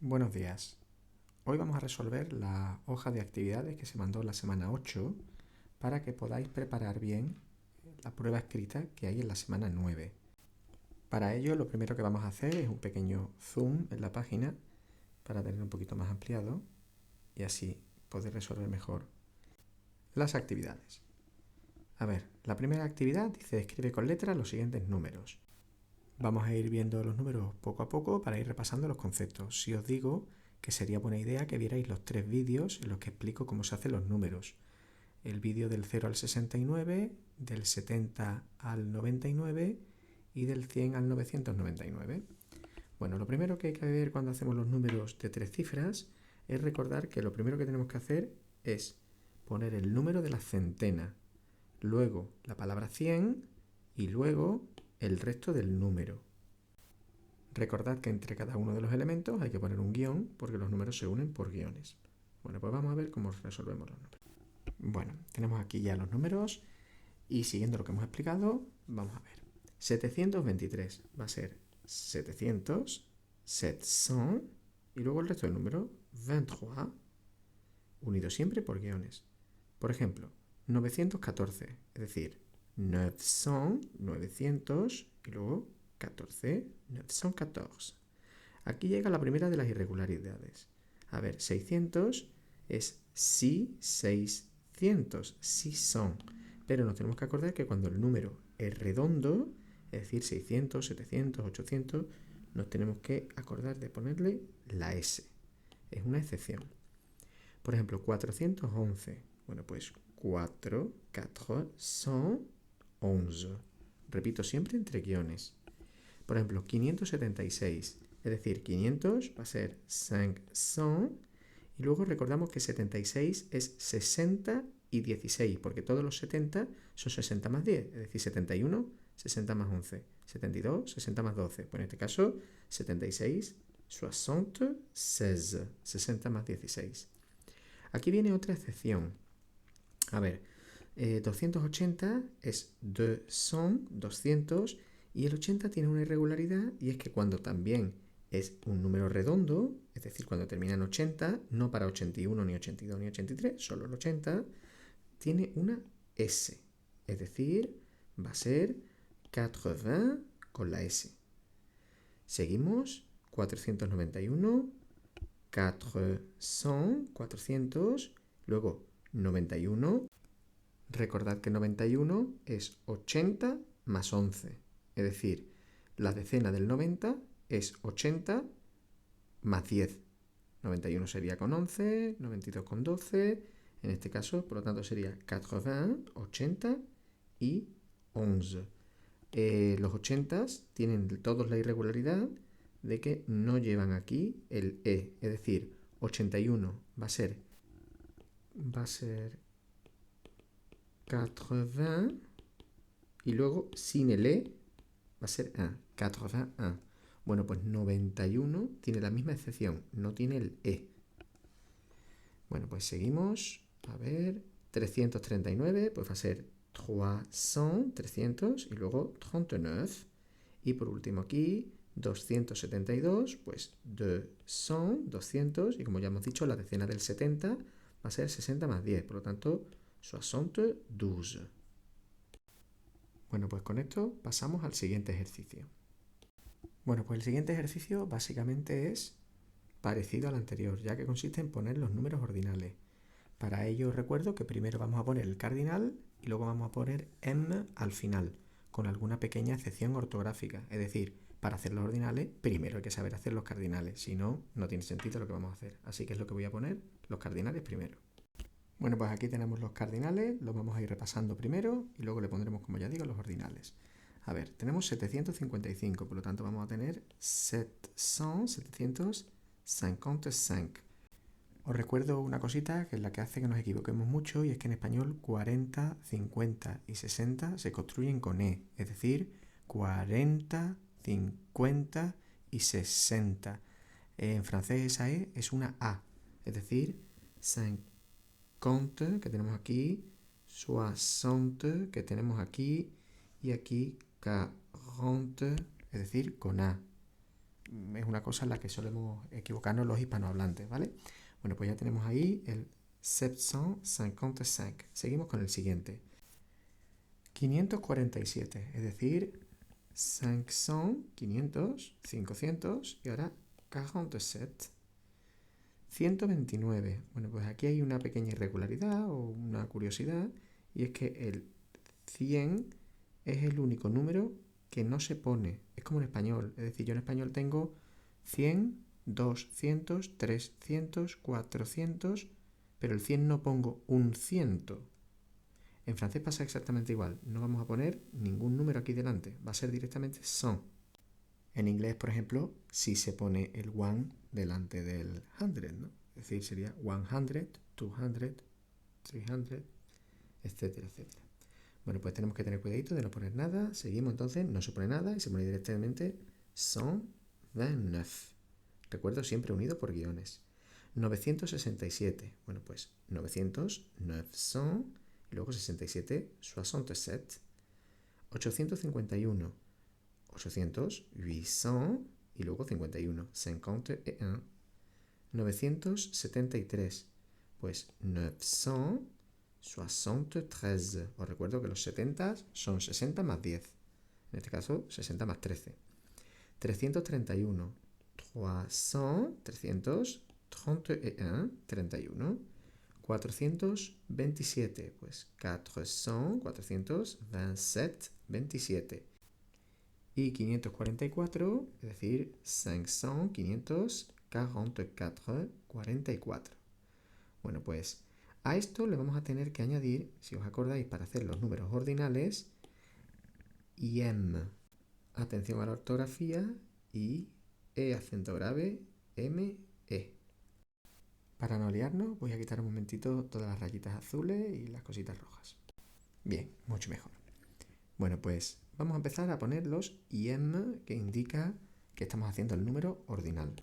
Buenos días. Hoy vamos a resolver la hoja de actividades que se mandó la semana 8 para que podáis preparar bien la prueba escrita que hay en la semana 9. Para ello, lo primero que vamos a hacer es un pequeño zoom en la página para tener un poquito más ampliado y así poder resolver mejor las actividades. A ver, la primera actividad dice escribe con letra los siguientes números. Vamos a ir viendo los números poco a poco para ir repasando los conceptos. Si os digo que sería buena idea que vierais los 3 vídeos en los que explico cómo se hacen los números. El vídeo del 0 al 69, del 70 al 99 y del 100 al 999. Bueno, lo primero que hay que ver cuando hacemos los números de 3 cifras es recordar que lo primero que tenemos que hacer es poner el número de la centena, luego la palabra 100 y luego el resto del número. Recordad que entre cada uno de los elementos hay que poner un guión porque los números se unen por guiones. Bueno, pues vamos a ver cómo resolvemos los números. Bueno, tenemos aquí ya los números y siguiendo lo que hemos explicado, vamos a ver. 723 va a ser 700, 700 y luego el resto del número, 23, unido siempre por guiones. Por ejemplo, 914, es decir, 900, 900 y luego 14, 914. Aquí llega la primera de las irregularidades. A ver, 600 es sí, 600, sí son. Pero nos tenemos que acordar que cuando el número es redondo, es decir, 600, 700, 800, nos tenemos que acordar de ponerle la S. Es una excepción. Por ejemplo, 411. Bueno, pues 4, 411. Repito siempre entre guiones. Por ejemplo, 576. Es decir, 500 va a ser 500 y luego recordamos que 76 es 60 y 16, porque todos los 70 son 60 más 10, es decir, 71, 60 más 11, 72, 60 más 12. Pues en este caso, 76, 76, 60 más 16. Aquí viene otra excepción. A ver, 280 es 200, 200, y el 80 tiene una irregularidad y es que cuando también es un número redondo, es decir, cuando termina en 80, no para 81, ni 82, ni 83, solo el 80, tiene una S. Es decir, va a ser 80 con la S. Seguimos, 491, 400, 400, luego 91. Recordad que 91 es 80 más 11. Es decir, la decena del 90 es 80 más 10. 91 sería con 11, 92 con 12. En este caso, por lo tanto, sería 80, 80 y 11. Los 80 tienen todos la irregularidad de que no llevan aquí el E. Es decir, 81 va a ser 80 y luego sin el E va a ser 1, 81. Bueno, pues 91 tiene la misma excepción, no tiene el E. Bueno, pues seguimos. A ver, 339, pues va a ser 300, 300 y luego 39. Y por último aquí, 272, pues 200, 200. Y como ya hemos dicho, la decena del 70 va a ser 60 más 10. Por lo tanto, 72. Bueno, pues con esto pasamos al siguiente ejercicio. Bueno, pues el siguiente ejercicio básicamente es parecido al anterior, ya que consiste en poner los números ordinales. Para ello os recuerdo que primero vamos a poner el cardinal y luego vamos a poner m al final, con alguna pequeña excepción ortográfica. Es decir, para hacer los ordinales, primero hay que saber hacer los cardinales, si no, no tiene sentido lo que vamos a hacer. Así que es lo que voy a poner, los cardinales primero. Bueno, pues aquí tenemos los cardinales, los vamos a ir repasando primero y luego le pondremos, como ya digo, los ordinales. A ver, tenemos 755, por lo tanto vamos a tener 755. Os recuerdo una cosita que es la que hace que nos equivoquemos mucho y es que en español 40, 50 y 60 se construyen con E, es decir, 40, 50 y 60. En francés esa E es una A, es decir, 50 que tenemos aquí, 60 que tenemos aquí y aquí 40, es decir, con A. es una cosa en la que solemos equivocarnos los hispanohablantes, ¿vale? Bueno, pues ya tenemos ahí el 755. Seguimos con el siguiente. 547, es decir, 500, 500, 500 y ahora 47. 129. Bueno, pues aquí hay una pequeña irregularidad o una curiosidad, y es que el 100 es el único número que no se pone. Es como en español. Es decir, yo en español tengo 100, 200, 300, 400, pero el 100 no pongo un ciento. En francés pasa exactamente igual. No vamos a poner ningún número aquí delante. Va a ser directamente 100. En inglés, por ejemplo, sí se pone el one delante del 100, ¿no? Es decir, sería 100, 200, 300, etcétera, etcétera. Bueno, pues tenemos que tener cuidadito de no poner nada. Seguimos entonces, no se pone nada y se pone directamente 129. Recuerdo, siempre unido por guiones. 967. Bueno, pues 900, 900 y luego 67, 67. 851. 800, 800 y luego 51, 51. 973, pues 973. Os recuerdo que los 70 son 60 más 10, en este caso 60 más 13. 331, 331, 31. 427, pues 427, 27. Y 544, es decir, 500, 544, 44. Bueno, pues a esto le vamos a tener que añadir, si os acordáis, para hacer los números ordinales, IM. Atención a la ortografía, I, E acento grave, M, E. Para no liarnos, voy a quitar un momentito todas las rayitas azules y las cositas rojas. Bien, mucho mejor. Bueno, pues vamos a empezar a poner los IM, que indica que estamos haciendo el número ordinal.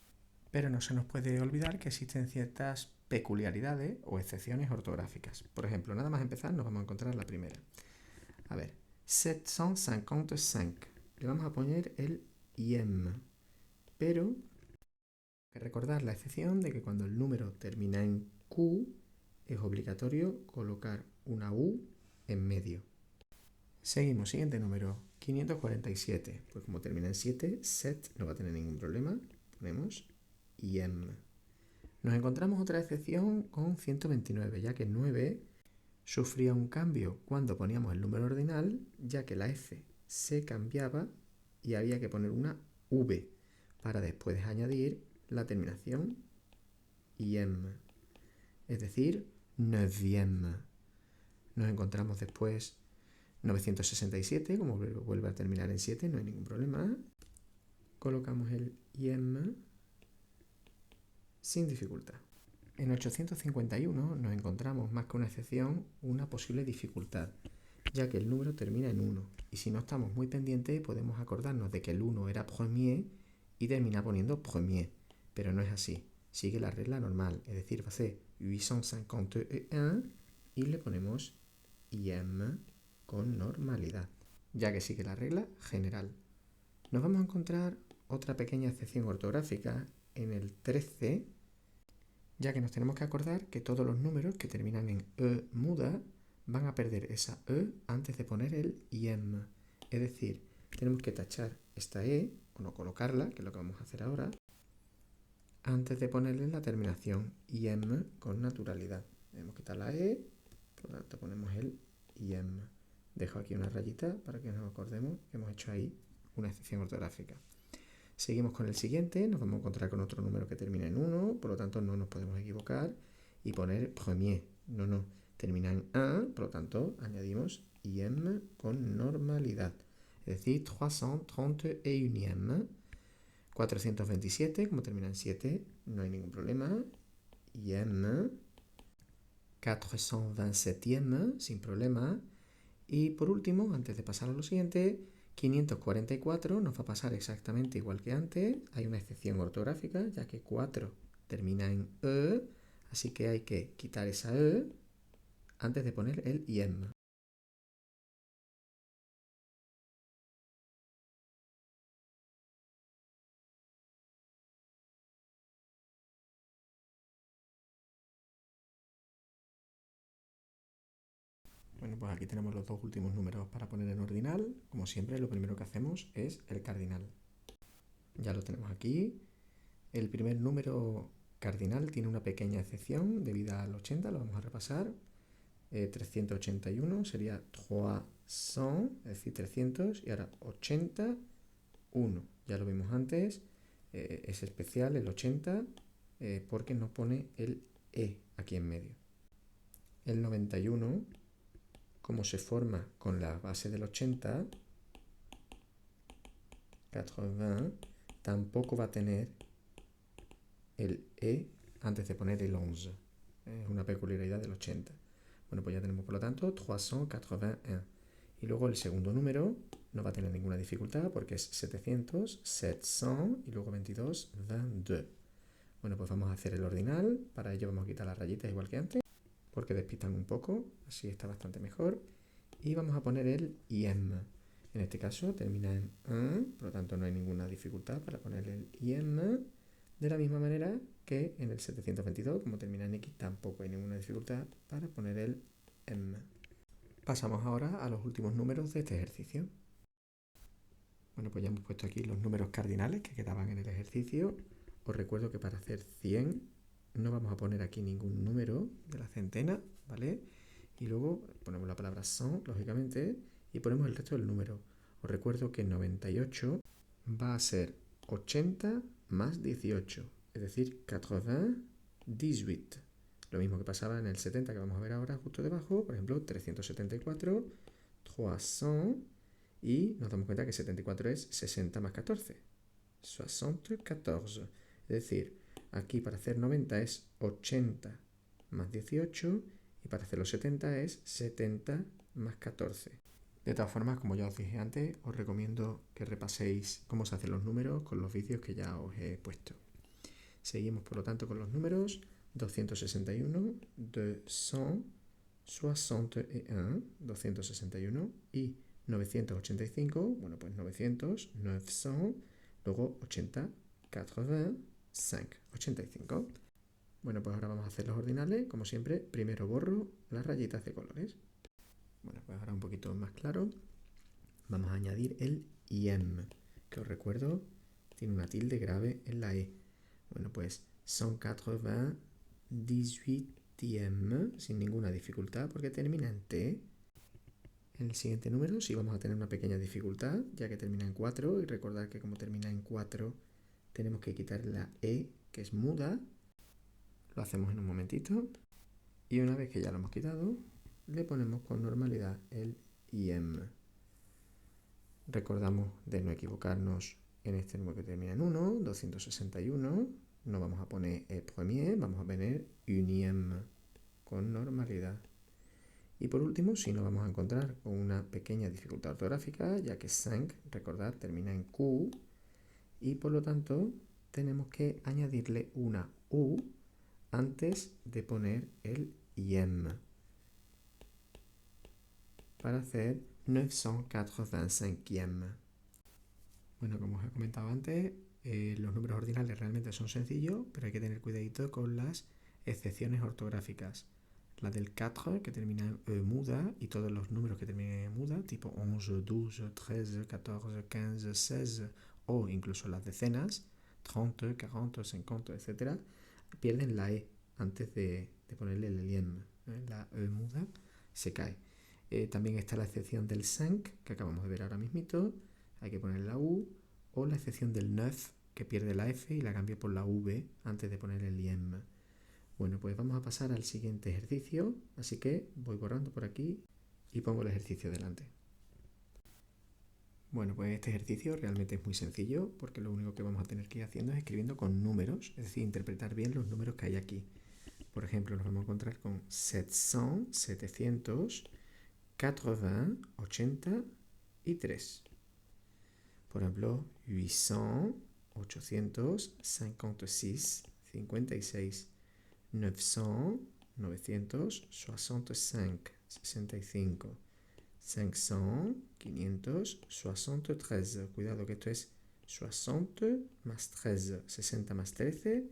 Pero no se nos puede olvidar que existen ciertas peculiaridades o excepciones ortográficas. Por ejemplo, nada más empezar nos vamos a encontrar la primera. A ver, 755. Le vamos a poner el IM. Pero hay que recordar la excepción de que cuando el número termina en Q, es obligatorio colocar una U en medio. Seguimos, siguiente número, 547. Pues como termina en 7, set no va a tener ningún problema. Ponemos IM. Nos encontramos otra excepción con 129, ya que 9 sufría un cambio cuando poníamos el número ordinal, ya que la F se cambiaba y había que poner una V para después añadir la terminación IM, es decir, neuvième. Nos encontramos después 967, como vuelve a terminar en 7, no hay ningún problema. Colocamos el IM sin dificultad. En 851 nos encontramos, más que una excepción, una posible dificultad, ya que el número termina en 1. Y si no estamos muy pendientes, podemos acordarnos de que el 1 era premier y termina poniendo premier. Pero no es así. Sigue la regla normal, es decir, va a ser 851 y le ponemos IM con normalidad, ya que sigue la regla general. Nos vamos a encontrar otra pequeña excepción ortográfica en el 13, ya que nos tenemos que acordar que todos los números que terminan en E muda van a perder esa E antes de poner el IM. Es decir, tenemos que tachar esta E, o no colocarla, que es lo que vamos a hacer ahora, antes de ponerle la terminación IM con naturalidad. Debemos quitar la E, por lo tanto ponemos el IM. Dejo aquí una rayita para que nos acordemos que hemos hecho ahí una excepción ortográfica. Seguimos con el siguiente, nos vamos a encontrar con otro número que termina en 1, por lo tanto no nos podemos equivocar y poner premier. No, termina en 1, por lo tanto añadimos IM con normalidad. Es decir, 331. 427, como termina en 7, no hay ningún problema. IM. 427, sin problema. Y por último, antes de pasar a lo siguiente, 544 nos va a pasar exactamente igual que antes. Hay una excepción ortográfica, ya que 4 termina en E, así que hay que quitar esa E antes de poner el IM. Bueno, pues aquí tenemos los dos últimos números para poner en ordinal. Como siempre, lo primero que hacemos es el cardinal. Ya lo tenemos aquí. El primer número cardinal tiene una pequeña excepción debida al 80, lo vamos a repasar. 381 sería 300, es decir, 300, y ahora 81. Ya lo vimos antes, es especial el 80 porque nos pone el E aquí en medio. El 91, como se forma con la base del 80, 80, tampoco va a tener el E antes de poner el 11. Es una peculiaridad del 80. Bueno, pues ya tenemos por lo tanto 381. Y luego el segundo número no va a tener ninguna dificultad porque es 700, 700 y luego 22, 22. Bueno, pues vamos a hacer el ordinal. Para ello vamos a quitar las rayitas igual que antes porque despistan un poco. Así está bastante mejor. Y vamos a poner el IM. En este caso termina en 1, por lo tanto no hay ninguna dificultad para poner el IM. De la misma manera que en el 722, como termina en X, tampoco hay ninguna dificultad para poner el M. Pasamos ahora a los últimos números de este ejercicio. Bueno, pues ya hemos puesto aquí los números cardinales que quedaban en el ejercicio. Os recuerdo que para hacer 100 no vamos a poner aquí ningún número de la centena, ¿vale? Y luego ponemos la palabra 100, lógicamente, y ponemos el resto del número. Os recuerdo que 98 va a ser 80 más 18, es decir, 98. Lo mismo que pasaba en el 70 que vamos a ver ahora justo debajo, por ejemplo, 374, 300, y nos damos cuenta que 74 es 60 más 14, 74. Es decir, aquí para hacer 90 es 80 más 18 y para hacer los 70 es 70 más 14. De todas formas, como ya os dije antes, os recomiendo que repaséis cómo se hacen los números con los vídeos que ya os he puesto. Seguimos por lo tanto con los números. 261, 261, 261 y 985, bueno pues 900, 900, luego 80, 85, 85. Bueno, pues ahora vamos a hacer los ordinales, como siempre. Primero borro las rayitas de colores. Bueno, pues ahora un poquito más claro. Vamos a añadir el IM, que os recuerdo tiene una tilde grave en la E. Bueno, pues 198 sin ninguna dificultad porque termina en T. En el siguiente número sí vamos a tener una pequeña dificultad, ya que termina en 4, y recordad que como termina en 4 tenemos que quitar la E, que es muda. Lo hacemos en un momentito. Y una vez que ya lo hemos quitado, le ponemos con normalidad el IM. Recordamos de no equivocarnos en este número que termina en 1, 261. No vamos a poner el premier, vamos a poner unième con normalidad. Y por último, si nos vamos a encontrar con una pequeña dificultad ortográfica, ya que 5, recordad, termina en Q, y por lo tanto tenemos que añadirle una U antes de poner el IM para hacer 985. Bueno, como os he comentado antes, los números ordinales realmente son sencillos, pero hay que tener cuidadito con las excepciones ortográficas. La del 4, que termina en E muda, y todos los números que terminen en muda, tipo 11, 12, 13, 14, 15, 16, o incluso las decenas, 30, 40, 50, etc., pierden la E antes de ponerle el IM. La E muda se cae. También está la excepción del 5, que acabamos de ver ahora mismito. Hay que poner la U, o la excepción del 9, que pierde la F y la cambia por la V antes de poner el IM. Bueno, pues vamos a pasar al siguiente ejercicio, así que voy borrando por aquí y pongo el ejercicio delante. Bueno, pues este ejercicio realmente es muy sencillo porque lo único que vamos a tener que ir haciendo es escribiendo con números, es decir, interpretar bien los números que hay aquí. Por ejemplo, nos vamos a encontrar con 700, 700, 80, 83. Por ejemplo, 800, 856, 56. 900, 965, 65. 500, 573. Cuidado que esto es 60 más 13. 60 más 13,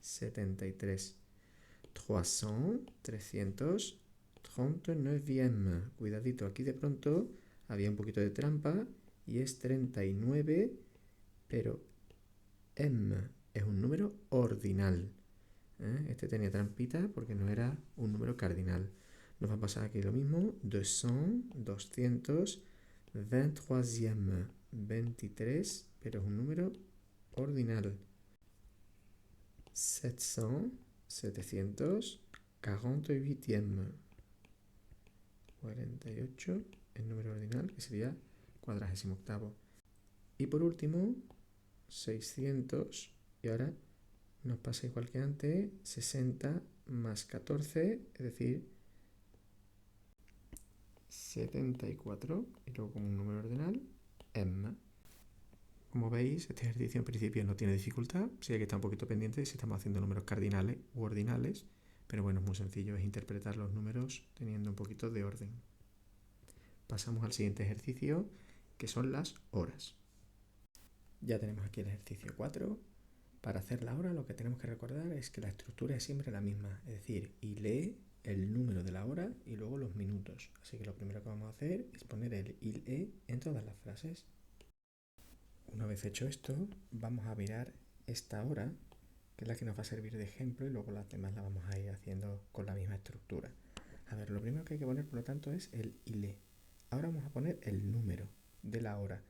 73. 300, 300, 39e. Cuidadito, aquí de pronto había un poquito de trampa y es 39, pero M es un número ordinal. Este tenía trampita porque no era un número cardinal. Nos va a pasar aquí lo mismo. 200, 223e, 23, pero es un número ordinal. 700, 748e, 48, el número ordinal, que sería 48. Y por último, 600, y ahora nos pasa igual que antes, 60 más 14, es decir, 74, y luego como un número ordinal, m. Como veis, este ejercicio en principio no tiene dificultad, sí hay que estar un poquito pendiente de si estamos haciendo números cardinales u ordinales, pero bueno, es muy sencillo, es interpretar los números teniendo un poquito de orden. Pasamos al siguiente ejercicio, que son las horas. Ya tenemos aquí el ejercicio 4. Para hacer la hora lo que tenemos que recordar es que la estructura es siempre la misma, es decir, y lee el número de la hora y luego los minutos. Así que lo primero que vamos a hacer es poner el il en todas las frases. Una vez hecho esto, vamos a mirar esta hora, que es la que nos va a servir de ejemplo, y luego las demás las vamos a ir haciendo con la misma estructura. A ver, lo primero que hay que poner, por lo tanto, es el il. Ahora vamos a poner el número de la hora.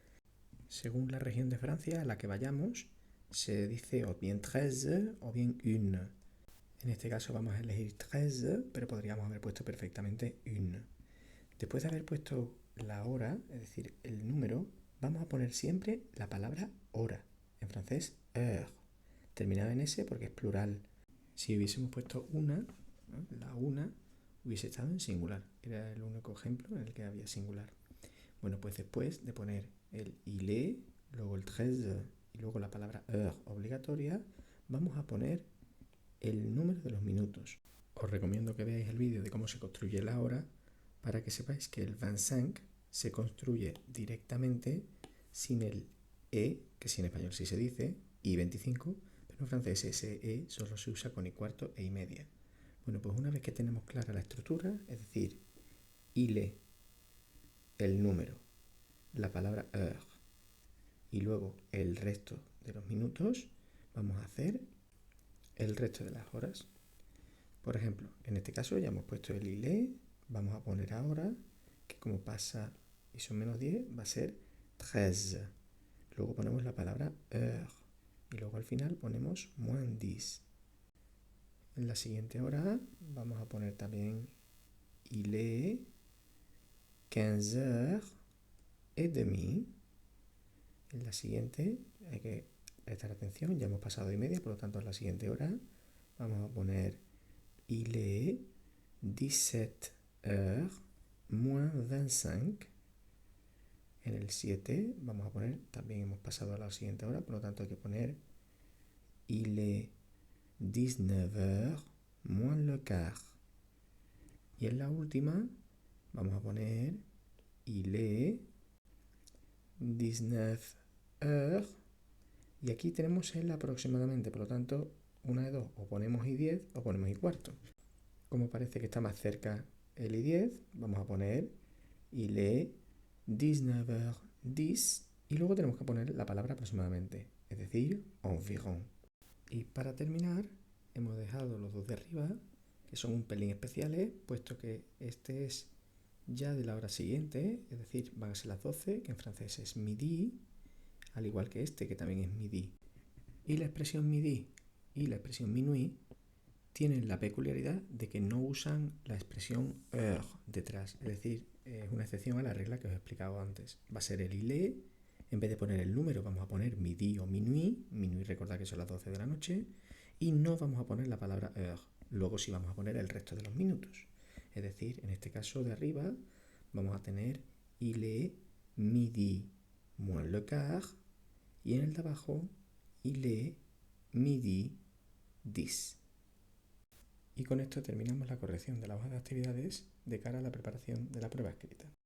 Según la región de Francia a la que vayamos, se dice o bien 13 o bien une. En este caso vamos a elegir 13, pero podríamos haber puesto perfectamente une. Después de haber puesto la hora, es decir, el número, vamos a poner siempre la palabra hora. En francés, heure. Terminada en S porque es plural. Si hubiésemos puesto una, ¿no? La una hubiese estado en singular. Era el único ejemplo en el que había singular. Bueno, pues después de poner el il, luego el 13 y luego la palabra heure obligatoria, vamos a poner el número de los minutos. Os recomiendo que veáis el vídeo de cómo se construye la hora para que sepáis que el 25 se construye directamente sin el e, que sí en español sí se dice, y 25, pero en francés ese e solo se usa con i cuarto e i media. Bueno, pues una vez que tenemos clara la estructura, es decir, il, el número, la palabra heure y luego el resto de los minutos, vamos a hacer el resto de las horas. Por ejemplo, en este caso ya hemos puesto el il, vamos a poner ahora que como pasa y son menos 10, va a ser 13. Luego ponemos la palabra heure y luego al final ponemos moins 10. En la siguiente hora vamos a poner también il est 15h30. En la siguiente hay que prestar atención, ya hemos pasado y media, por lo tanto en la siguiente hora vamos a poner il est 17h moins 25. En el 7 vamos a poner, también hemos pasado a la siguiente hora, por lo tanto hay que poner il est 19h moins le quart. Y en la última vamos a poner il est 19h. Y aquí tenemos el aproximadamente, por lo tanto, una de dos, o ponemos i10 o ponemos i4. Como parece que está más cerca el i10, vamos a poner il est 19h10 y luego tenemos que poner la palabra aproximadamente, es decir, environ. Y para terminar, hemos dejado los dos de arriba, que son un pelín especiales, puesto que este es ya de la hora siguiente, es decir, van a ser las 12, que en francés es midi, al igual que este, que también es midi. Y la expresión midi y la expresión minuit tienen la peculiaridad de que no usan la expresión heure detrás, es decir, es una excepción a la regla que os he explicado antes. Va a ser el il, en vez de poner el número vamos a poner midi o minuit, minuit recordad que son las 12 de la noche, y no vamos a poner la palabra heure, luego sí vamos a poner el resto de los minutos. Es decir, en este caso de arriba vamos a tener il est midi moins le quart y en el de abajo il est midi 10. Y con esto terminamos la corrección de la hoja de actividades de cara a la preparación de la prueba escrita.